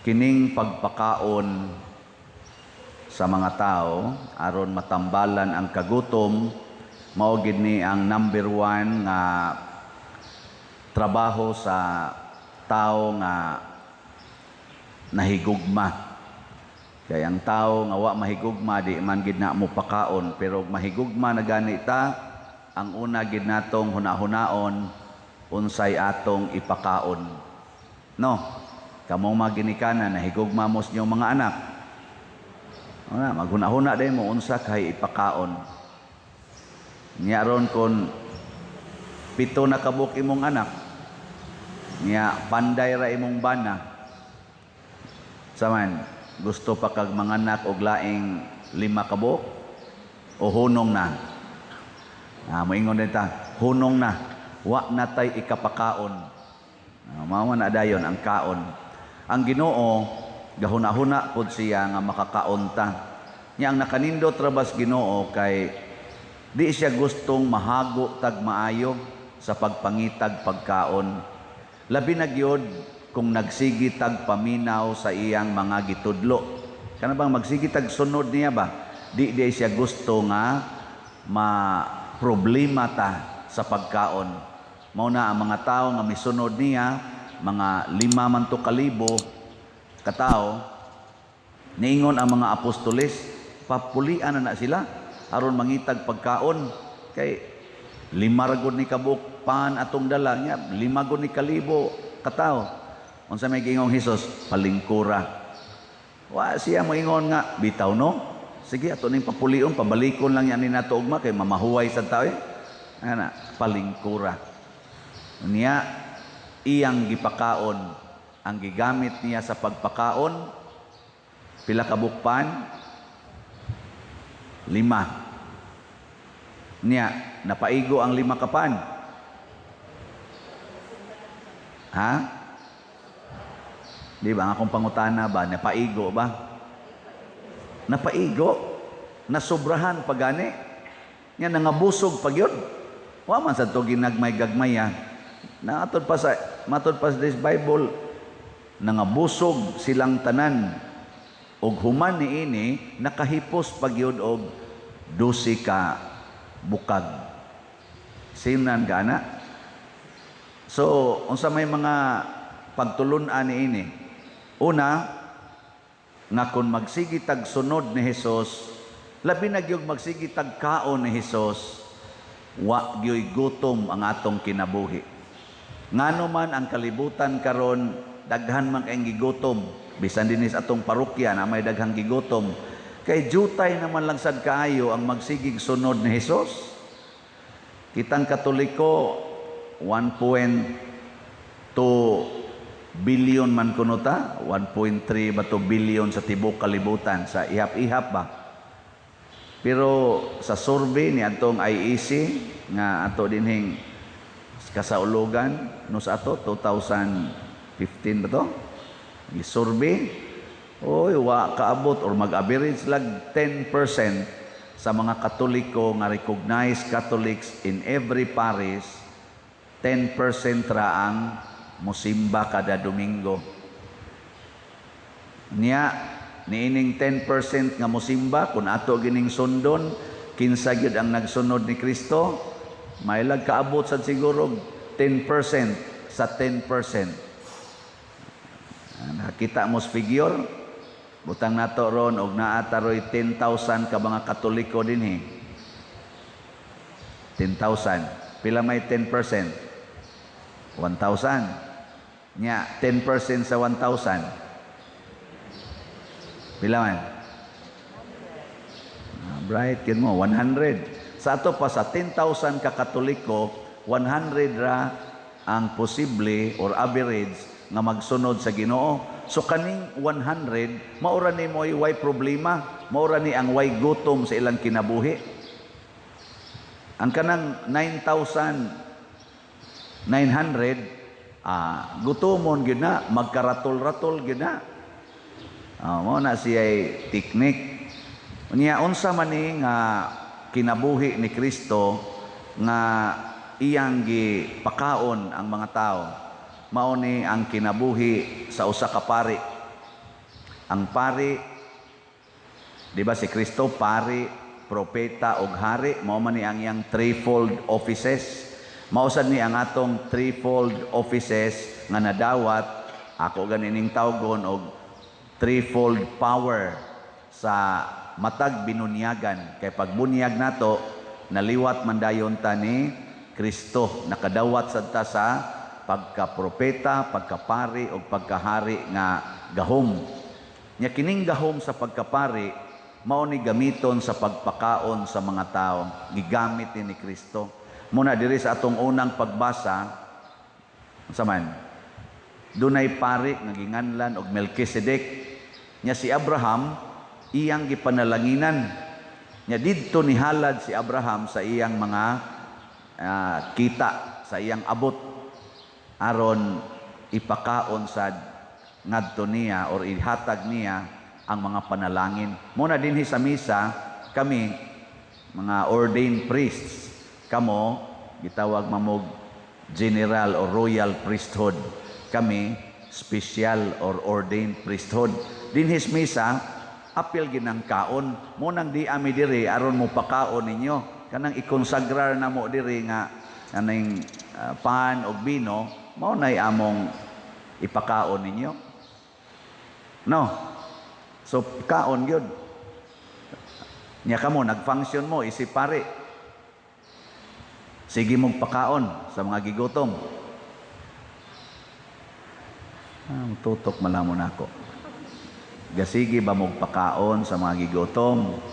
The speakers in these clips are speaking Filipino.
kining pagpakaon sa mga tao aron matambalan ang kagutom mao gid ni ang number 1 nga trabaho sa tao nga nahigugma. Kaya ang tao nga wa mahigugma di man gid na mo pakaon, pero mahigugma na gani ta, ang una gid natong hunahunaon unsay atong ipakaon. No, kamong maginikanan nahigugma mo sa inyong mga anak. Maghuna-huna din mo unsa kay ipakaon. Nya ron kon 7 na kabuk imong anak, nya panday ra imong bana. Saman, gusto pa kag manganak og laing 5 kabuk o hunong na? Moingon din ta, hunong na, wa na tay ikapakaon. Mao na dayon ang kaon. Ang Ginoo gahuna-huna pud siya nga makakaon ta. Nya ang nakanindot ra bas Ginoo kay di siya gustong mahago tag maayo sa pagpangitag pagkaon. Labi na gyud kung nagsigi tag paminaw sa iyang mga gitudlo. Kana bang magsigi tag sunod niya ba? Di siya gusto nga ma-problema ta sa pagkaon. Mao na ang mga tao nga misunod niya, mga 5 man to kalibo katao, niingon ang mga apostoles, papulian na sila aron mangitag pagkaon kay 5 ra gud ni kabuk pan atong dala niya, 5 gud ni kalibo katao. Unsa may gingong Hesus? Palingkura. Wa siya moingon nga bitaw no. Sige ato ning papulion, pabalikon lang yan ni nato ugma kay mamahuway sa tao ana palingkura. Niya iyang gipakaon, ang gigamit niya sa pagpakaon pila ka bukpan? 5. Niya napaigo ang 5 kapan. Ha? Di ba? Akong pangutana ba? Napaigo ba? Napaigo? Nasobrahan pa gani? Nga nangabusog pag yun? Wa man sa ito ginagmay-gagmay yan. Matod pa sa this Bible, nangabusog silang tanan. Og human ni ini, nakahipos pag yun og 12 ka bukag. Sinan gana? So, unsa may mga pagtulunan ni ini? Una, nga kung magsigitag sunod ni Hesus, labi na gyud magsigitag kaon ni Hesus, wa gyud gutom ang atong kinabuhi. Ngano man ang kalibutan karon, daghan man kay gigutom, bisan dinis atong parokya na may daghang gigutom. Kay jutay naman lang sad kaayo ang magsigig sunod ni Hesus. Kitang Katoliko 1.2 billion man kuno ta, 1.3 ba to billion sa tibok kalibutan sa ihap-ihap ba. Pero sa survey ni atong IEC nga ato dinhing kasaulugan no sa ato 2015 ba to? I-survey, oy wa kaabot or mag-average lag 10% sa mga Katoliko nga recognized Catholics in every parish, 10% ra ang musimba kada Domingo. Niya, niining 10% nga musimba, kung ato gining sundon, kinsa gyud ang nagsunod ni Kristo, may lag kaabot sad siguro 10% sa 10%. Nakita mo sa figure, butang nato ron og naata roy 10,000 ka mga Katoliko dinhi. 10,000. Pila may 10%? 1,000. Nya 10% sa 1,000. Pila man? Bright kin mo 100. Sa ato pa sa 10,000 ka Katoliko, 100 ra ang posible or average nga magsunod sa Ginoo. So kaning 100 maura ni mo way problema, maura ni ang way gutom sa ilang kinabuhi. Ang kanang 9,900 gutomon gyud na, magkaratol-ratol gyud na. Mao na siya teknik. Unya unsa man ni nga kinabuhi ni Kristo nga iyang gipakaon ang mga tao. Mao ni ang kinabuhi sa usa ka pari Ang pari, di ba si Kristo, pari, propeta, ug hari, mao man ni ang iyang threefold offices. Mausad ni ang atong threefold offices nga nadawat, ako ganining tawgon, og threefold power sa matag binunyagan. Kay pagbunyag nato, naliwat man dayon ta ni Kristo. Nakadawat sad ta sa pagkapropeta, pagkapari, o pagkahari nga gahom. Nya kining gahom sa pagkapari, mao ni gamiton sa pagpakaon sa mga tao. Gigamit ni Kristo. Muna diri sa atong unang pagbasa, unsa man? Dunay pari nga ginganlan og Melkisedek. Nya si Abraham iyang gipanalanginan. Nya didto nihalad si Abraham sa iyang mga kita, sa iyang abot aron ipakaon sad ngadto niya or ihatag niya ang mga panalangin. Muna dinhi sa misa kami mga ordained priests, kamo gitawag mamog general or royal priesthood, kami special or ordained priesthood. Dinhi sa misa apil ginang kaon, munang di ami diri aron mo pakaon ninyo, kanang ikonsagrar na mo diri nga aning pan og bino, mao nay among ipakaon ninyo. No. So kaon gyud. Nya kamo nagfunction mo isip pare. Sige mong pakaon sa mga gigutom. Tutok malamon ako. Gasigi ba mong pakaon sa mga gigutom?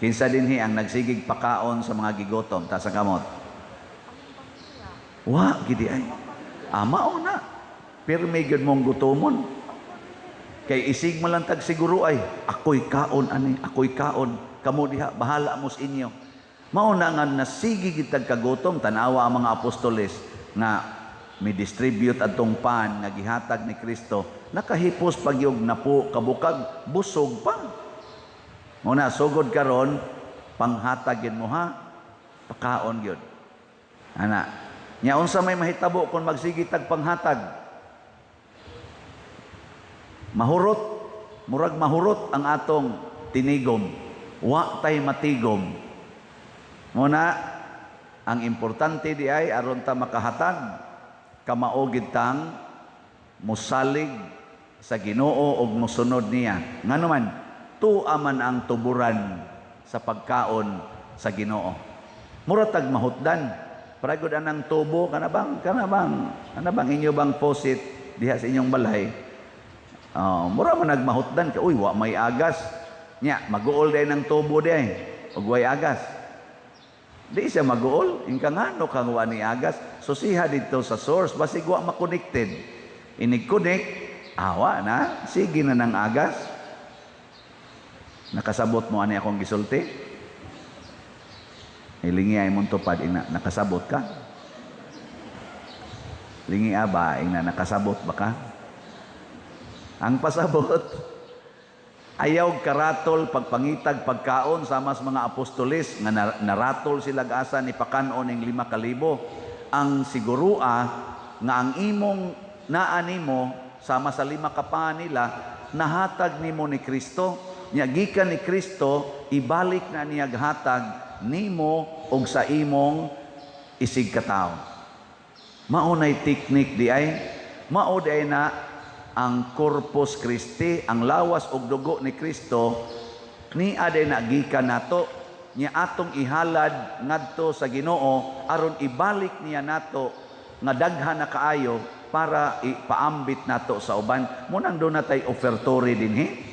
Kinsa dinhi ang nagsigig pakaon sa mga gigutom ta sa kamot? Wa gidi ay. Mao na. Pirmi gyud mong gutomon. Kay isig mo lang tag siguro ay ako'y kaon ani, ako'y kaon, kamo diha bahala mo sa inyo. Mao na nga nasigi gitag kagutom, tanawa ang mga apostoles nga mi-distribute atong pan nga gihatag ni Kristo, nakahipos pagyog napo kabukag busog pa. Muna sugod karon panghatag gid mo ha, pakaon gyud. Ana, nya unsa may mahitabo kung magsigi tag panghatag? Mahurot, murag mahurot ang atong tinigom. Wa tay matigom. Muna, ang importante di ay aron ta makahatag, kamaugid tang musalig sa Ginoo og musunod niya. Nganuman, tuaman ang tuburan sa pagkaon sa Ginoo. Muratag mahutdan. Paragod anang tubo, kanabang inyo bang posit diha sa inyong balay? Mura man nagmahutdan ka, uy, wa may agas. Nya, mag-uol day ng tubo day, ug way agas. Di siya mag-uol, ingka nga, no kang wa ni agas. So siha dito sa source, basig wa makonected. Inig-connect, awa na, sige na ng agas. Nakasabot mo ani akong gisulti? Ilingi ay mong tupad, nakasabot ka? Lingi ba, nakasabot ba ka? Ang pasabot, ayaw karatol pagpangitag pagkaon sa mas mga apostolis nga naratol sila asa ni pakanon ning 5,000. Ang sigurua nga ang imong naanimo sama sa 5 kapaan nila nahatag nimo ni Kristo. Nya gikan ni Kristo ibalik na niya hatag nimo og sa imong isig katawo. Maunay teknik di ay, mao di ay na ang Corpus Christi, ang lawas ug dugo ni Kristo, ni aday nagikan nato, niya atong ihalad ngadto sa Ginoo aron ibalik niya nato nga daghan na kaayo para ipaambit nato sa uban. Munang do natay offertory dinhi.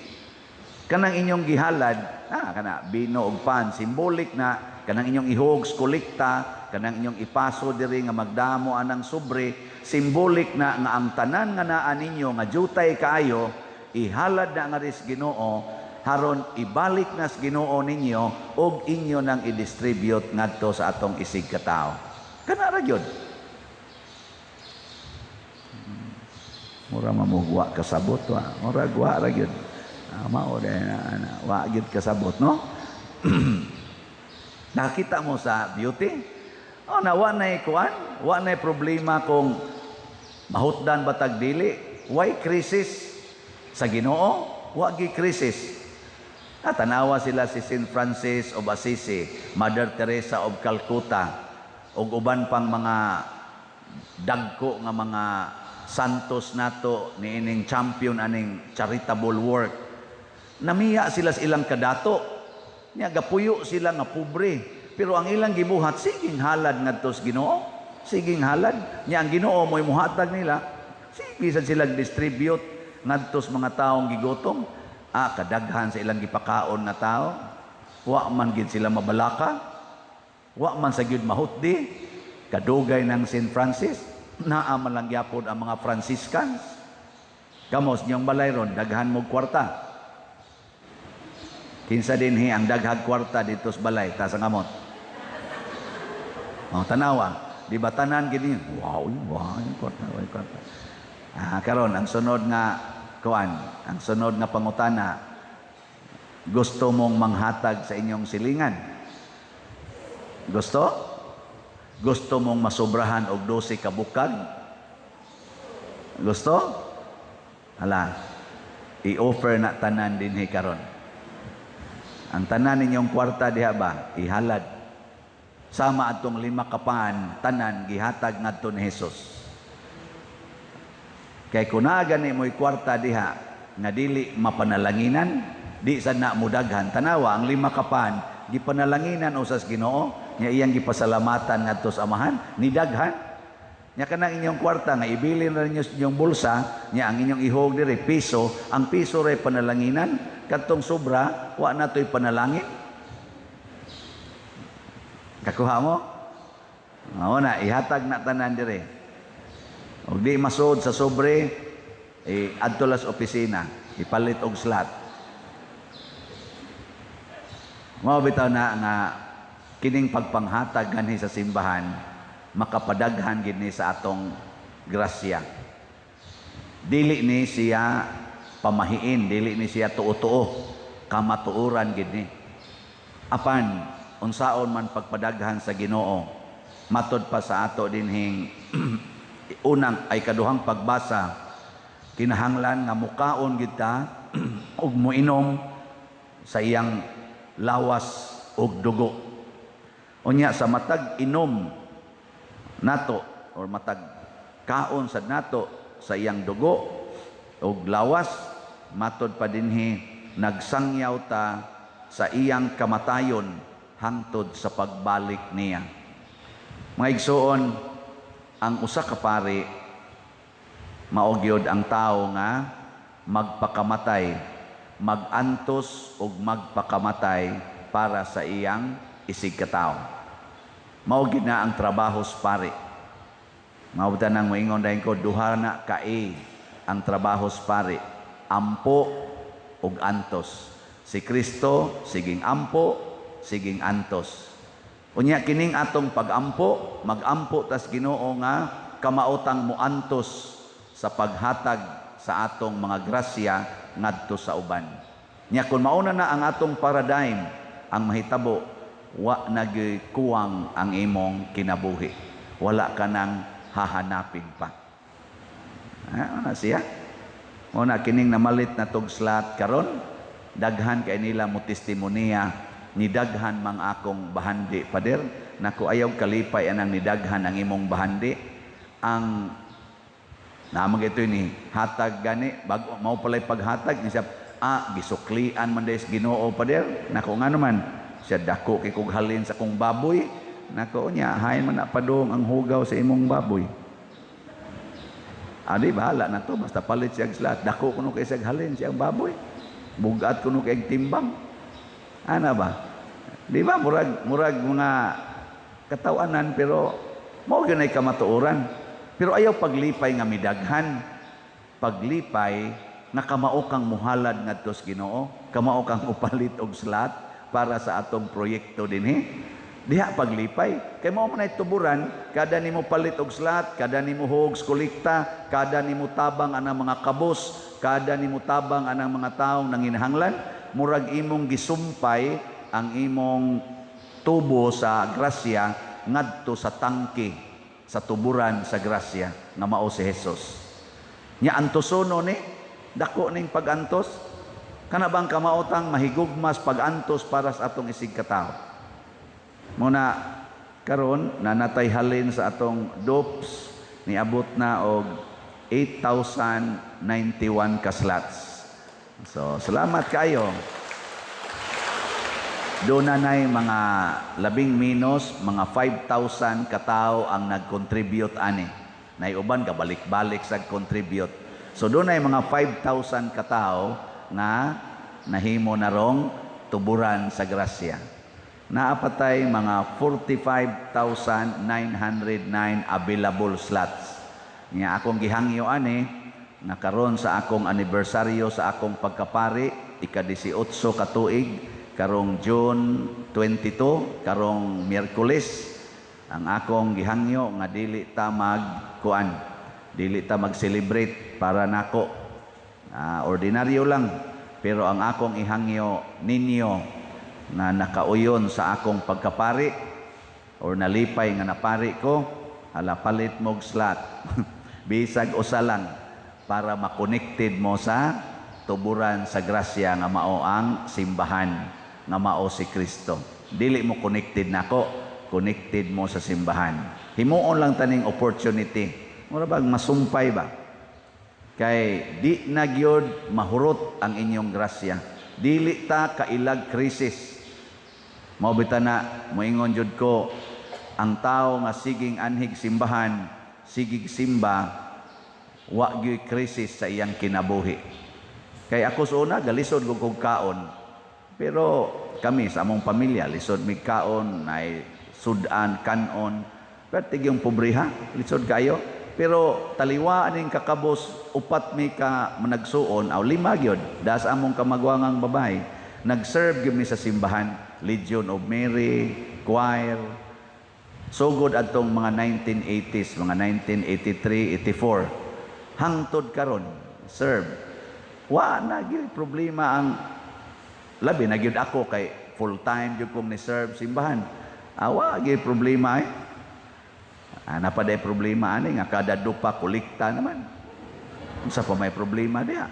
Kanang inyong gihalad, kana bino ug pan, simbolik na kanang inyong ihugs kolekta, kanang inyong ipaso diri nga magdamo anang sobre, simbolik na nga ang tanan nga naa ninyo nga jutay kaayo ihalad na nga ris Ginoo haron ibalik nas Ginoo ninyo og inyo nang i-distribute ngadto sa atong isig katawo. Kana ra gyud. Mura mamugwa kasabot wa. Mura gwa ra gyud. Mao day na wa gyud kasabot no. Nakita mo sa beauty? Wa nay kuan, wa nay problema kung mahutdan batag dili. Why crisis? sa Ginoo wa gi krisis. Tanawa sila si Saint Francis of Assisi, Mother Teresa of Calcutta, ug uban pang mga dagko nga mga santos nato niining champion aning charitable work. Namiya sila sa ilang kadato. Nya gapuyo sila nga pobre, pero ang ilang gibuhat siging halad ngadto sa Ginoo. Siging halad. Nya ang Ginoo mo'y muhatag nila. Sige sad sila distribute ngadto sa mga taong gigutom. Kadaghan sa ilang gipakaon na tao. Wa man gid sila mabalaka. Wa man sa gyud mahutdi. Kadugay ng St. Francis. Naa man lang gyapon ang mga Franciscans. Kamos niyong balay ron, daghan mo kwarta. Kinsa dinhi ang daghag kwarta dito sa balay, ta sa ngamot. Tanawa, di ba tanan gini? Wow, kwarta. Karon ang sunod nga kuan, ang sunod nga pangutana, gusto mong manghatag sa inyong silingan? Gusto? Gusto mong masobrahan og 12 ka bukag? Gusto? Hala, i-offer na tanan dinhi karon. Ang tanan ninyong kwarta diha ba, ihalad. Sama atong 5 kapan, tanan gihatag ngadto ni Hesus. Kay kunaga ni mo'y kwarta diha nga dili mapanalanginan, di sad na mudaghan. Tanawa ang 5 kapan gipanalanginan usas Ginoo, nya iyang gipasalamatan ngadto sa Amahan, ni daghan. Nya kanang inyong kwarta nga ibilin ra ninyo sa inyong bulsa, nya ang inyong ihog diri piso, ang piso ray panalanginan, kadtong sobra wa natoy panalangin. Kakuha mo? Mao na ihatag na tanan diri. Og di masud sa sobre, adto las opisina, ipalit og slot. Mao bitaw na nga kining pagpanghatag ganhi sa simbahan, makapadaghan gid ni sa atong grasya. Dili ni siya pamahiin, dili ni siya tuo-tuo, kamatuoran gid ni. Apan unsaon man pagpadaghan sa Ginoo, matud pa sa ato dinhing unang ay kaduhang pagbasa, kinahanglan nga mukaon gid ta ug moinom sa iyang lawas ug dugo. Unya sa matag inom nato or matag kaon sad nato sa iyang dugo ug lawas, matud pa dinhi nagsangyaw ta sa iyang kamatayon hangtod sa pagbalik niya. Mga igsoon, ang usa ka pari mao gyud ang tawo nga magpakamatay, magantos ug magpakamatay para sa iyang isig katawo. Mao gid na ang trabaho sa pari. Mao nang moingon dayon ko, duha na kae ang trabaho sa pari, ampo ug antos. Si Kristo siging ampo, siging antos. Unya kining atong pagampo, magampo tas Ginoo nga kamautang muantos sa paghatag sa atong mga grasya ngadto sa uban. Nya kun mauna na ang atong paradigm, ang mahitabo wa nagkuwang ang imong kinabuhi. Wala ka nang hahanapin pa. Ano siya? Muna kining namalit na tog slot karon, daghan kay nila mo testimonya, nidaghan mang akong bahandi pader, naku ayaw kalipay anang nidaghan ang imong bahandi. Ang namang ito ni hatag gani, bago mao palay paghatag ni siya, gisuklian man des Ginoo pader, naku nga naman siya dako kay kog halin sa kong baboy, naku nya hain man na padong ang hugaw sa imong baboy. Adi bahala na to, basta palit siya slot, dako kuno kay siya halin siyang baboy, bugat kuno kay timbang. Ana ba? Di ba murag mga katawanan, pero mao gyud ay kamatuoran. Pero ayaw paglipay nga midaghan. Paglipay nga kamao kang muhalad ngadto sa Ginoo, kamao kang upalit og slot para sa atong proyekto dinhi. Diha paglipay. Kay mao man ay tuburan, kada nimo palit og slot, kada nimo hogs kolekta, kada nimo tabang anang mga kabos, kada nimo tabang anang mga taong nanginahanglan, murag imong gisumpay ang imong tubo sa grasya ngadto sa tangke sa tuburan sa grasya nga mao si Hesus. Nya antusono ni dako ning pagantos. Kana bang kamautang mahigugmas pagantos para sa atong isig katao. Muna karon nanatay halin sa atong dopes niabot na og 8,091 ka slots. So salamat kayo. Doon na mga labing minus, mga 5,000 katao ang nag-contribute ani. Naiuban ka balik-balik sa contribute. So doon na mga 5,000 katao na nahimo na rong tuburan sa grasya. Naapatay mga 45,909 available slots. Nga akong gihangyo ani, nakaroon sa akong anibersaryo sa akong pagkapari, ika-18 ka tuig, karong June 22, karong Miyerkules, ang akong gihangyo nga dili ta magkuan, dili ta mag-celebrate para nako. Ordinaryo lang, pero ang akong ihangyo ninyo na nakauyon sa akong pagkapari or nalipay nga napari ko, hala palit mog slot. Bisag usa lang para ma-connected mo sa tuburan sa grasya nga mao ang simbahan nga mao si Kristo. Dili mo connected nako, connected mo sa simbahan. Himuon lang taning opportunity. Mura bang masumpay ba? Kay di na gyud mahurot ang inyong grasya. Dili ta kailag krisis. Mao bitaw na moingon jud ko, ang tao nga siging anhig simbahan, sigig simba, wa gyud krisis sa iyang kinabuhi. Kay ako sa una galisod kog kaon. Pero kami sa among pamilya, lisod mig kaon, ay sudan, kanon, pertig yung pobriha, lisod kayo. Pero taliwa aning kakabos, upat mi ka managsuon, aw lima gyud, das among kamagwangang babay, nag-serve gyud mi sa simbahan, Legion of Mary, choir, so good atong mga 1980s, mga 1983, 84, hangtod karon, serve. Wa na gyud problema ang labi na gyud ako kay full time gyud kong ni serve simbahan. Awa gyud problema eh. Napaday problema ani nga kada dupa kolekta naman. Unsa pa may problema diha?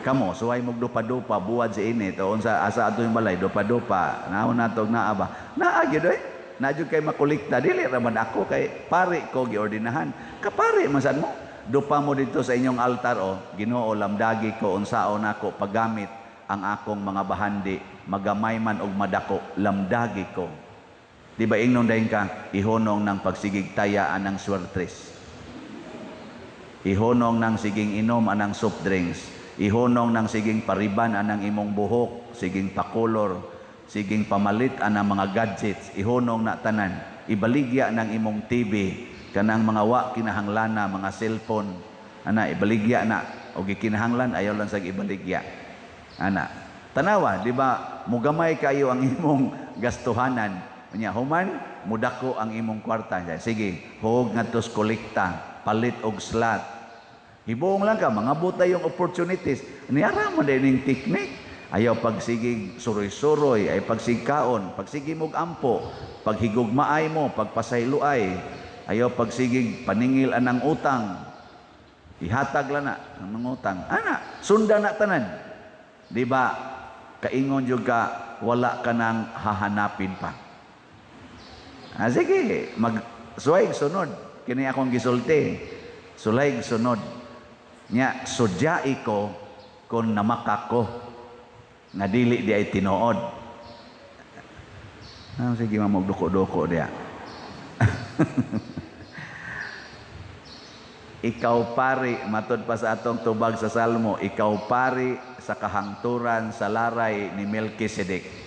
Kamo suway mog dupa-dupa buwad sa init o unsa asa ato yung balay dupa-dupa. Naon natog naa ba? Naa gyud eh. Na gyud kay makolekta dili ra man ako kay pare ko giordinahan. Kapare man sad mo. Dupa mo dito sa inyong altar o Ginoo lamdagi ko unsaon nako paggamit ang akong mga bahandi, magamay man og madako, lamdagi ko. Di ba ingnon dayon ka, ihonong ng pagsigig tayaan ng swertres. Ihonong ng siging inom anang soft drinks. Ihonong ng siging pariban anang imong buhok, siging pakolor, siging pamalit anang mga gadgets. Ihonong na tanan. Ibaligya ng imong TV, kanang mga wa kinahanglana, mga cellphone. Ana, ibaligya na. O gikinahanglan, ayaw lang sa ibaligya. Ana, tanawa, di ba, mugamay kayo ang imong gastuhanan. Nya human, mudako ang imong kwarta. Sige, huwag nga tos kolekta, palit og slot. Hibuong lang ka, mga buta yung opportunities. Niyara mo din yung technique. Ayaw pagsigig suroy-suroy, ay pagsigkaon, pagsigig mog ampo, paghigugmaay mo, pagpasayloay. Ayaw pagsigig paningil anang utang. Ihatag lang na ng mga utang. Ana, sundan na tanan. Di ba, kaingon juga, wala ka nang hahanapin pa. Sige, suway sunod. Kini akong gisulti. Sulay sunod. Nya, sudyai ko kung namaka ko. Nga dili di ay tinuod. Sige, mamagduko-duko diya. Ikaw pari, matod pa sa atong tubag sa Salmo, ikaw pari sa kahangturan sa laray ni Melkisedek.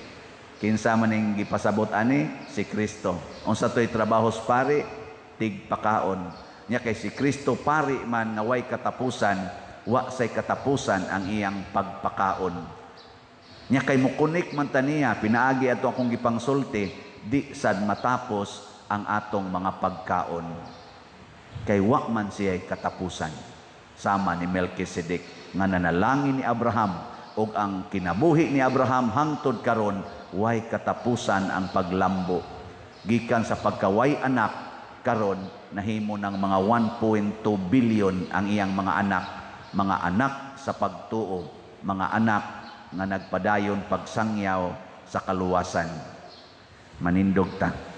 Kinsa man ning gipasabot ani? Si Kristo. Unsa toy trabahos pari? Tigpakaon. Nya kay si Kristo pari man nga way katapusan, wa say katapusan ang iyang pagpakaon. Nya kay mukunik man taniya, pinaagi ato akong gipangsulti, di sad matapos ang atong mga pagkaon. Kay wa man siya katapusan. Sama ni Melkisedek nga nanalangin ni Abraham ug ang kinabuhi ni Abraham hangtod karon way katapusan ang paglambo. Gikan sa pagkaway anak karon nahimo ng mga 1.2 billion ang iyang mga anak mga anak sa pagtuo, mga anak nga nagpadayon pagsangyaw sa kaluwasan. Manindog ta.